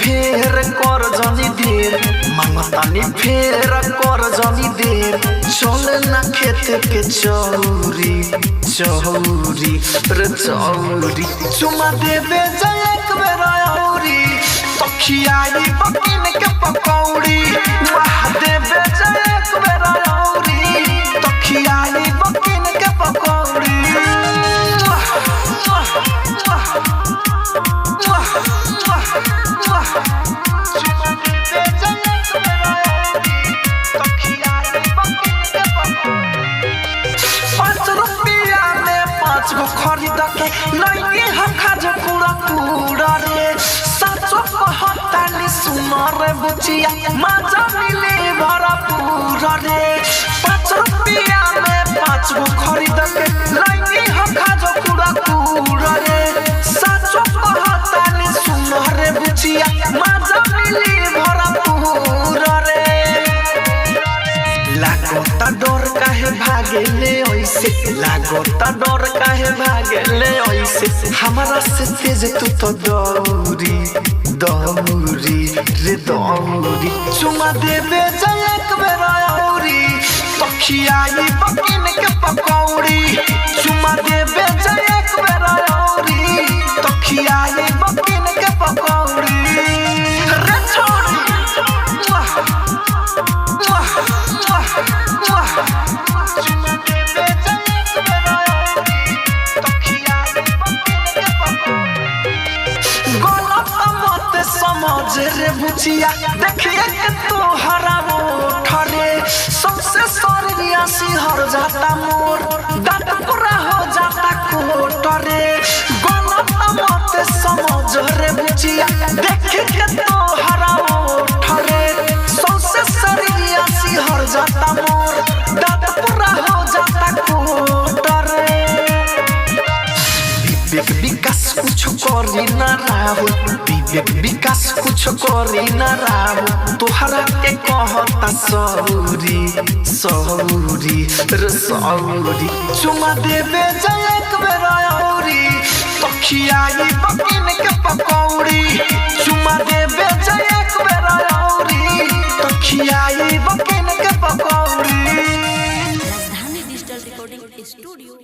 फेर कर जनी देर मांगतानी फेर कर जनी देर चल ना खेत के चौरी चौरी रे चौरी चुमा देबे जाय एक बेर औरी तखियाई बकिन के पकौड़ी वाह देबे जाय एक बेर औरी तखियाई बकिन के पकौड़ी खरीद के लइके हम खाजो पूरा पूरा रे सचो कहतानी सुनो रे बुचिया मजा मिले भरा पूरा रे 5 रुपया में 5 गो खरीद के लइके हम खाजो पूरा पूरा रे सचो कहतानी सुनो रे बुचिया मजा मिले भरा पूरा रे लागोता डर काहे भागेले ओइसे लागोता डर काहे भागेले ओइसे हमरा से तेज तू तो दौड़ी दौड़ी रे दौड़ी चुमा देबे जाय एक बेर औरी तखियाई बकिन के पकौड़ी चुमा देबे जाय एक बेर औरी तखियाई बकिन के पकौड़ी रे छोड़ी समझ रे बुचिया देखिए के तोहरा ठरे सबसे सरिया सिहर जाता मोर दांत पूरा हो जाता कोटरे गलत मत समझ रे बुचिया देखिए के तोहरा ठरे सबसे सरिया सिहर जाता मोर दांत पूरा हो जाता कोटरे विवेक विकास कुछ करी ना राहुल विवेक विकास कुछ करी ना राहुल तोहरा के कहता सौरी सौरी रे सौरी चुमा देबे जाय एक बेर औरी तखियाई बकिन के पकौड़ी चुमा देबे जाय एक बेर औरी तखियाई बकिन के पकौड़ी। राजधानी डिजिटल रिकॉर्डिंग स्टूडियो।